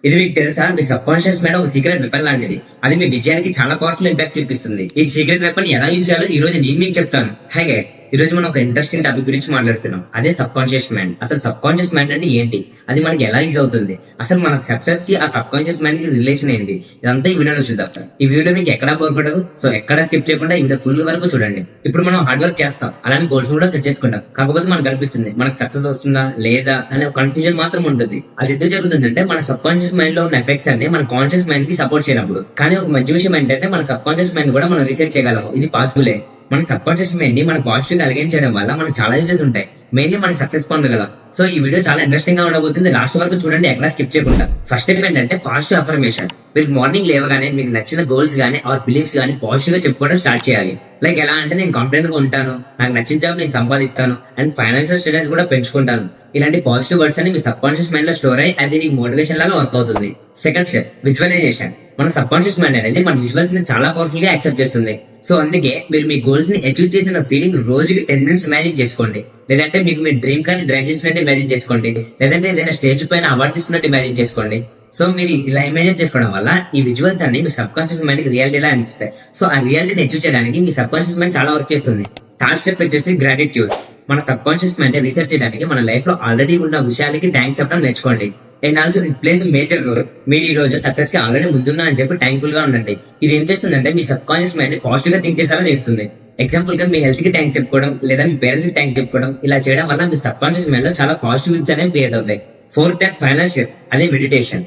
ఇది మీకు తెలుసా, మీ సబ్ కాన్షియస్ మైండ్ ఒక సీక్రెట్ వెపన్ లాంటిది. అది మీ విజయానికి చాలా పవర్ఫుల్ ఇంపాక్ట్ చూపిస్తుంది. ఈ సీక్రెట్ వెపన్ ఎలా యూజ్ చేయాలో ఈ రోజు నేను మీకు చెప్తాను. హై గైస్, ఈ రోజు మనం ఒక ఇంట్రెస్టింగ్ టాపిక్ గురించి మాట్లాడుతున్నాం. అదే సబ్ కాన్షియస్ మైండ్. అసలు సబ్ కాన్షియస్ మైండ్ అంటే ఏంటి, అది మనకి ఎలా యూజ్ అవుతుంది, అసలు మన సక్సెస్ కి ఆ సబ్ కాన్షియస్ మైండ్ కి రిలేషన్ ఏంటి, ఇదంతా ఈ వీడియోలో చూద్దాం. ఈ వీడియో మీకు ఎక్కడా బోర్పడదు. సో ఎక్కడా స్కిప్ చేయకుండా ఈ వీడియో ఫుల్ వరకు చూడండి. ఇప్పుడు మనం హార్డ్ వర్క్ చేస్తాం, అలానే గోల్స్ కూడా సెట్ చేసుకుంటాం. కాకపోతే మనకు అనిపిస్తుంది మనకు సక్సెస్ వస్తుందా లేదా అనే కన్ఫ్యూజన్ మాత్రం ఉంటుంది. అది ఎందుకు జరుగుతుందంటే మన సబ్ కాన్షియస్ మైండ్ లో ఉన్న ఎఫెక్ట్స్ అన్ని మన కాన్షియస్ మైండ్ కి సపోర్ట్ చేయనప్పుడు. కానీ ఒక మంచి విషయం ఏంటంటే మన సబ్ కాన్షియస్ మైండ్ కూడా మనం రీసెట్ చేయగలము. ఇది పాసిబులే. మన సబ్ కాన్షియస్ మైండ్ ని మన పాజిటివ్ గా అలగైన్ చేయడం వల్ల మనకు చాలా యూజెస్ ఉంటాయి. మెయిన్లీ మన సక్సెస్ పొందగలం. సో ఈ వీడియో చాలా ఇంట్రెస్టింగ్ గా ఉండబోతుంది. లాస్ట్ వరకు చూడండి, ఎక్కడ స్కిప్ చేయకుండా. ఫస్ట్ స్టెప్ ఏంటంటే పాజిటివ్ అఫర్మేషన్. మీరు మార్నింగ్ లేవగానే మీకు నచ్చిన గోల్స్ గానీ ఆర్ బిలీఫ్స్ గానీ పాజిటివ్ గా చెప్పుకోవడం స్టార్ట్ చేయాలి. లైక్ ఎలా అంటే, నేను కాన్ఫిడెంట్ గా ఉంటాను, నాకు నచ్చిన జాబ్ నేను సంపాదిస్తాను, అండ్ ఫైనాన్షియల్ స్టేటస్ కూడా పెంచుకుంటాను. ఇలాంటి పాజిటివ్ వర్డ్స్ అని మీ సబ్ కాన్షియస్ మైండ్ లో స్టోర్ అయ్యి అది నీకు మోటివేషన్ లాగా వర్క్ అవుతుంది. Second step visualization. మన సబ్ కాన్షియస్ మైండ్ అనేది మన విజువల్స్ ని చాలా పవర్ఫుల్ గా యాక్సెప్ట్ చేస్తుంది. సో అందుకే మీరు మీ గోల్స్ ని అచీవ్ చేసిన ఫీలింగ్ రోజుకి 10 minutes ఇమాజిన్ చేసుకోండి. లేదంటే మీకు మీ డ్రీమ్ కానీ డ్రైవ్ చేసినట్టు ఇమాజిన్ చేసుకోండి. లేదంటే ఏదైనా స్టేజ్ పైన అవార్డు తీసుకున్నట్టు ఇమాజిన్ చేసుకోండి. సో మీరు ఇలా ఇమాజిన్ చేసుకోవడం వల్ల ఈ విజువల్స్ అన్ని మీ సబ్ కాన్షియస్ మైండ్ కి రియాలిటీలా అనిపిస్తాయి. సో ఆ రియాలిటీని అచీవ్ చేయడానికి మీ సబ్ కాన్షియస్ మైండ్ చాలా వర్క్ చేస్తుంది. థర్డ్ స్టెప్ వచ్చేసి గ్రాటిట్యూడ్. మన సబ్ కాన్షియస్ మైండ్ రీసెర్చ్ చేయడానికి మన లైఫ్ లో ఆల్రెడీ ఉన్న విషయాలకి థ్యాంక్స్ చెప్పడం నేర్చుకోండి. And also it plays major role. మీరు ఈ రోజు సక్సెస్ కి ఆల్రెడీ ముందున్నా అని చెప్పి థ్యాంక్ఫుల్ గా ఉండండి. ఇది ఏం చేస్తుందంటే మీ సబ్ కాన్షియస్ మైండ్ పాజిటివ్ గా థింక్ చేసేలా చేస్తుంది. ఎగ్జాంపుల్ గా మీ హెల్త్ కి థ్యాంక్స్ చెప్పుకోవడం, లేదా మీ పేరెంట్స్ కి థ్యాంక్స్ చెప్పుకోవడం, ఇలా చేయడం వల్ల మీ సబ్ కాన్షియస్ మైండ్ లో చాలా పాజిటివ్ థింగ్స్ అనేవి క్రియేట్ అవుతాయి. ఫోర్త్ అండ్ ఫైనల్ స్టెప్ అదే మెడిటేషన్.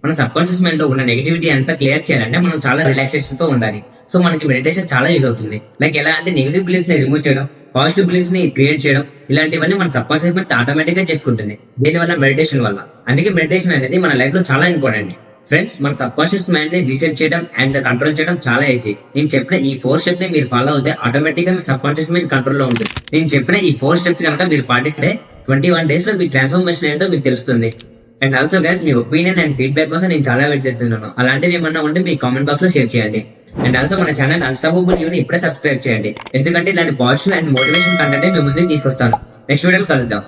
మన సబ్ కాన్షియస్ మైండ్ లో ఉన్న నెగిటివిటీ అంతా క్లియర్ చేయాలంటే మనం చాలా రిలాక్సేషన్ తో ఉండాలి. సో మనకి మెడిటేషన్ చాలా యూజ్ అవుతుంది. లైక్ ఎలా అంటే, నెగిటివ్ బిలీఫ్స్ ని రిమూవ్ చేయడం, పాజిటివ్ బిలీఫ్స్ ని క్రియేట్ చేయడం, ఇలాంటివన్నీ మన సబ్ కాన్షియస్ మైండ్ ఆటోమేటిక్ గా చేసుకుంటుంది దీనివల్ల, మెడిటేషన్ వల్ల. అందుకే మెడిటేషన్ అనేది మన లైఫ్ లో చాలా ఇంపార్టెంట్. ఫ్రెండ్స్, మన సబ్ కాన్షియస్ మైండ్ ని రీసెట్ చేయడం అండ్ కంట్రోల్ చేయడం చాలా ఈజీ. నేను చెప్పిన ఈ 4 స్టెప్స్ ని మీరు ఫాలో అవుతే ఆటోమేటిక్ గా మీ సబ్ కాన్షియస్ మైండ్ కంట్రోల్ లో ఉంటుంది. నేను చెప్పిన ఈ 4 స్టెప్స్ కనుక మీరు పాటిస్తే 21 days లో మీ ట్రాన్స్ఫర్మేషన్ ఏంటో మీకు తెలుస్తుంది. And also guys, me opinion and feedback కోసం నేను చాలా వెయిట్ చేస్తున్నాను. అలాంటివి ఏమన్నా ఉంటే మీ కామెంట్ బాక్స్ లో షేర్ చేయండి. అండ్ ఆల్సో మన ఛానల్ అన్స్టాపబుల్ యూని ఇప్పుడే సబ్స్క్రైబ్ చేయండి. ఎందుకంటే ఇలాంటి పాజిటివ్ అండ్ మోటివేషన్ కంటెంట్ మీ ముందుకు తీసుకొస్తాను. నెక్స్ట్ వీడియోలో కలుద్దాం.